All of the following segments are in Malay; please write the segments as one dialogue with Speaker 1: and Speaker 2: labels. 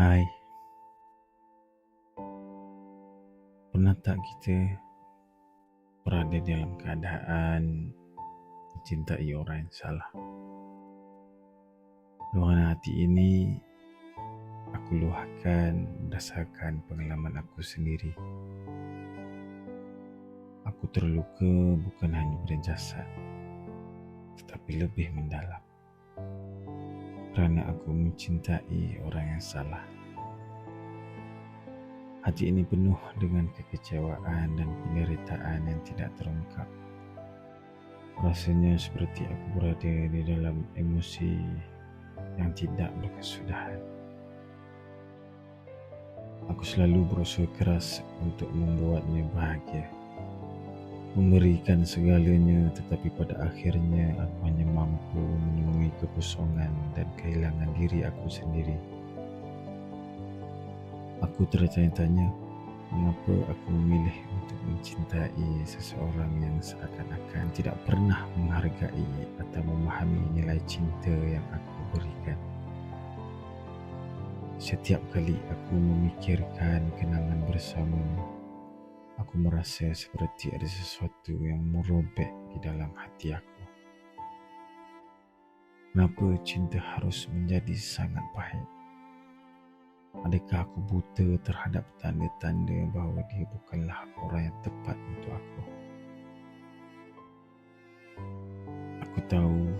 Speaker 1: Hai, pernah tak kita berada dalam keadaan mencintai orang yang salah? Luahan hati ini aku luahkan berdasarkan pengalaman aku sendiri. Aku terluka bukan hanya pada jasad, tetapi lebih mendalam. Kerana aku mencintai orang yang salah. Hati ini penuh dengan kekecewaan dan penderitaan yang tidak terungkap. Rasanya seperti aku berada di dalam emosi yang tidak berkesudahan. Aku selalu berusaha keras untuk membuatnya bahagia, memberikan segalanya, tetapi pada akhirnya aku hanya mampu menemui kekosongan dan kehilangan diri aku sendiri. Aku tertanya-tanya, mengapa aku memilih untuk mencintai seseorang yang seakan-akan tidak pernah menghargai atau memahami nilai cinta yang aku berikan. Setiap kali aku memikirkan kenangan bersamamu, aku merasa seperti ada sesuatu yang merobek di dalam hati aku. Kenapa cinta harus menjadi sangat pahit? Adakah aku buta terhadap tanda-tanda bahawa dia bukanlah orang yang tepat untuk aku? Aku tahu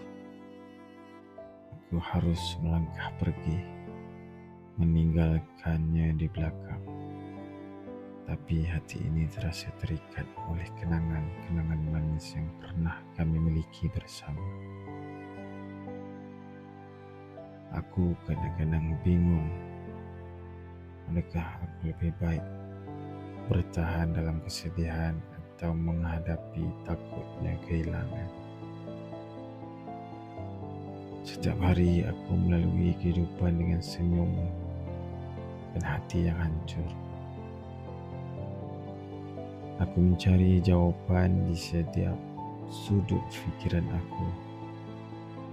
Speaker 1: aku harus melangkah pergi, meninggalkannya di belakang. Tapi hati ini terasa terikat oleh kenangan-kenangan manis yang pernah kami miliki bersama. Aku kadang-kadang bingung, adakah aku lebih baik bertahan dalam kesedihan atau menghadapi takutnya kehilangan. Setiap hari aku melalui kehidupan dengan senyum dan hati yang hancur. Aku mencari jawapan di setiap sudut fikiran aku.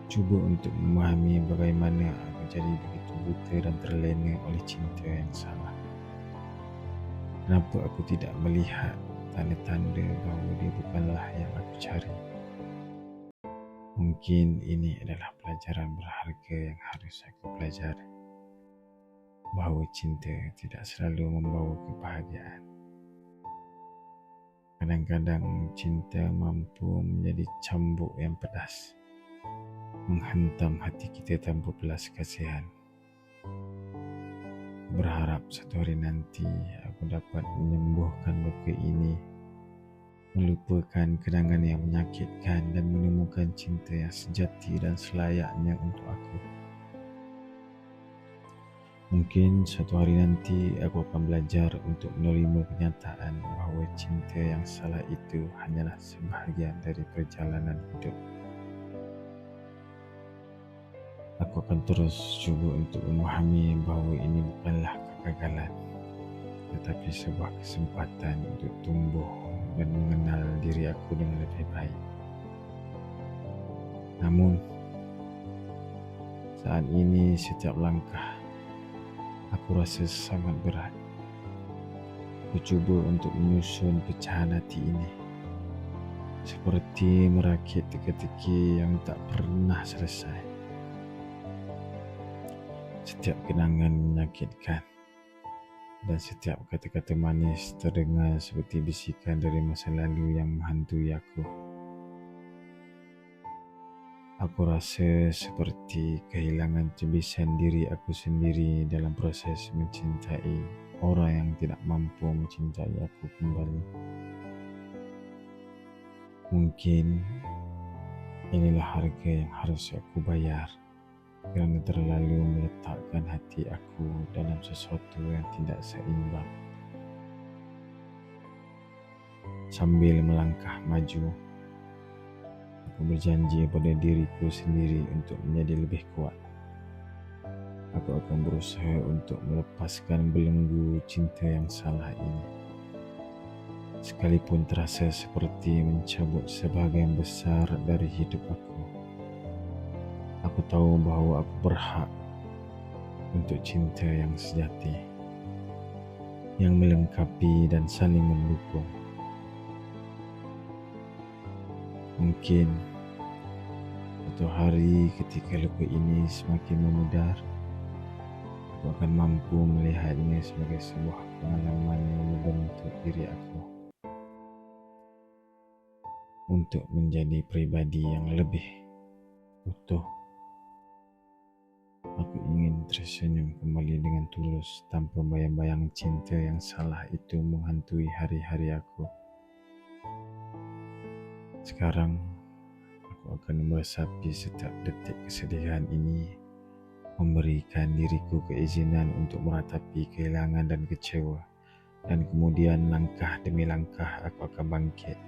Speaker 1: Cuba untuk memahami bagaimana aku jadi begitu buta dan terlena oleh cinta yang salah. Kenapa aku tidak melihat tanda-tanda bahawa dia bukanlah yang aku cari? Mungkin ini adalah pelajaran berharga yang harus aku pelajari. Bahawa cinta tidak selalu membawa kebahagiaan. Kadang-kadang cinta mampu menjadi cambuk yang pedas, menghentam hati kita tanpa belas kasihan. Berharap satu hari nanti aku dapat menyembuhkan luka ini, melupakan kenangan yang menyakitkan dan menemukan cinta yang sejati dan selayaknya untuk aku. Mungkin suatu hari nanti aku akan belajar untuk menerima kenyataan bahawa cinta yang salah itu hanyalah sebahagian dari perjalanan hidup. Aku akan terus cuba untuk memahami bahawa ini bukanlah kegagalan, tetapi sebuah kesempatan untuk tumbuh dan mengenal diri aku dengan lebih baik. Namun, saat ini setiap langkah aku rasa sangat berat. Aku cuba untuk menyusun pecahan hati ini, seperti merakit teka-teki yang tak pernah selesai. Setiap kenangan menyakitkan dan setiap kata-kata manis terdengar seperti bisikan dari masa lalu yang menghantui aku. Aku rasa seperti kehilangan tebisan diri aku sendiri dalam proses mencintai orang yang tidak mampu mencintai aku kembali. Mungkin inilah harga yang harus aku bayar kerana terlalu meletakkan hati aku dalam sesuatu yang tidak seimbang. Sambil melangkah maju, aku berjanji pada diriku sendiri untuk menjadi lebih kuat. Aku akan berusaha untuk melepaskan belenggu cinta yang salah ini. Sekalipun terasa seperti mencabut sebahagian besar dari hidup aku. Aku tahu bahawa aku berhak untuk cinta yang sejati, yang melengkapi dan saling mendukung. Mungkin suatu hari ketika luka ini semakin memudar, aku akan mampu melihatnya sebagai sebuah pengalaman yang membentuk diri aku untuk menjadi pribadi yang lebih utuh. Aku ingin tersenyum kembali dengan tulus tanpa bayang-bayang cinta yang salah itu menghantui hari-hari aku. Sekarang, aku akan meresapi setiap detik kesedihan ini, memberikan diriku keizinan untuk meratapi kehilangan dan kecewa, dan kemudian langkah demi langkah aku akan bangkit.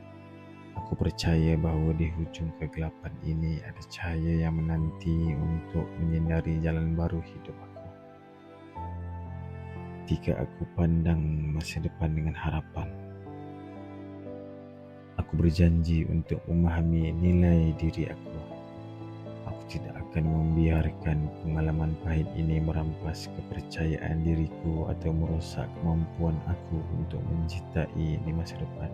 Speaker 1: Aku percaya bahawa di hujung kegelapan ini ada cahaya yang menanti untuk menyinari jalan baru hidup aku. Ketika aku pandang masa depan dengan harapan, aku berjanji untuk memahami nilai diri aku. Aku tidak akan membiarkan pengalaman pahit ini merampas kepercayaan diriku atau merosak kemampuan aku untuk mencintai di masa depan.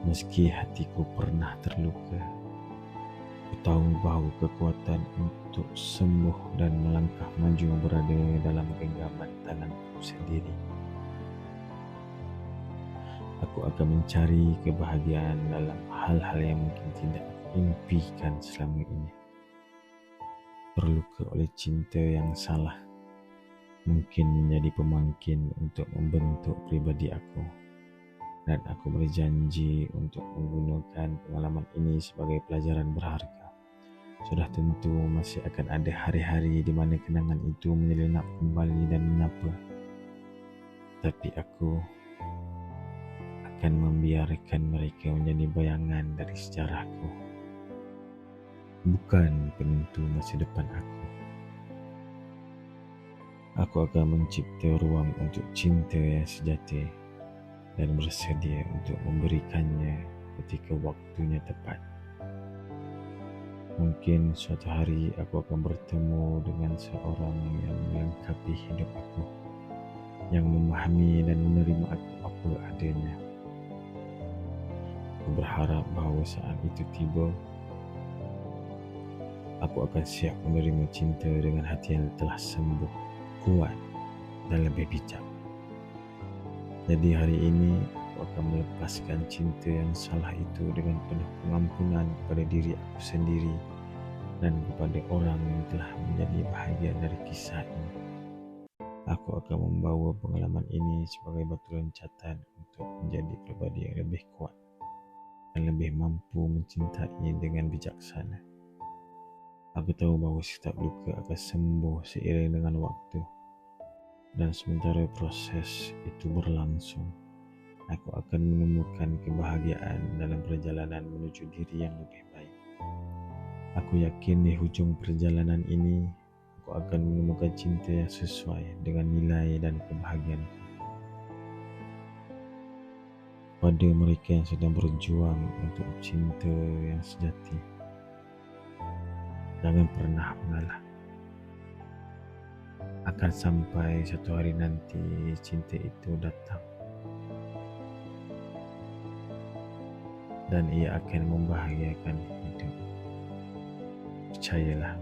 Speaker 1: Meski hatiku pernah terluka, aku tahu bahawa kekuatan untuk sembuh dan melangkah maju berada dalam genggaman tanganku sendiri. Aku akan mencari kebahagiaan dalam hal-hal yang mungkin tidak aku impikan selama ini. Terluka oleh cinta yang salah mungkin menjadi pemangkin untuk membentuk pribadi aku. Dan aku berjanji untuk menggunakan pengalaman ini sebagai pelajaran berharga. Sudah tentu masih akan ada hari-hari di mana kenangan itu menyelinap kembali dan menyapa. Tapi aku akan membiarkan mereka menjadi bayangan dari sejarahku, bukan penentu masa depan aku. Aku akan mencipta ruang untuk cinta yang sejati dan bersedia untuk memberikannya ketika waktunya tepat. Mungkin suatu hari aku akan bertemu dengan seorang yang melengkapi hidup aku, yang memahami dan menerima aku apa adanya. Aku berharap bahawa saat itu tiba, aku akan siap menerima cinta dengan hati yang telah sembuh, kuat dan lebih bijak. Jadi hari ini aku akan melepaskan cinta yang salah itu dengan penuh pengampunan kepada diri aku sendiri dan kepada orang yang telah menjadi bahagian dari kisah ini. Aku akan membawa pengalaman ini sebagai batu loncatan untuk menjadi pribadi yang lebih kuat dan lebih mampu mencintai dengan bijaksana. Aku tahu bahawa setiap luka akan sembuh seiring dengan waktu. Dan sementara proses itu berlangsung, aku akan menemukan kebahagiaan dalam perjalanan menuju diri yang lebih baik. Aku yakin di hujung perjalanan ini, aku akan menemukan cinta yang sesuai dengan nilai dan kebahagiaanku. Pada mereka yang sedang berjuang untuk cinta yang sejati, jangan pernah mengalah. Akan sampai satu hari nanti cinta itu datang dan ia akan membahagiakan hidup. Percayalah.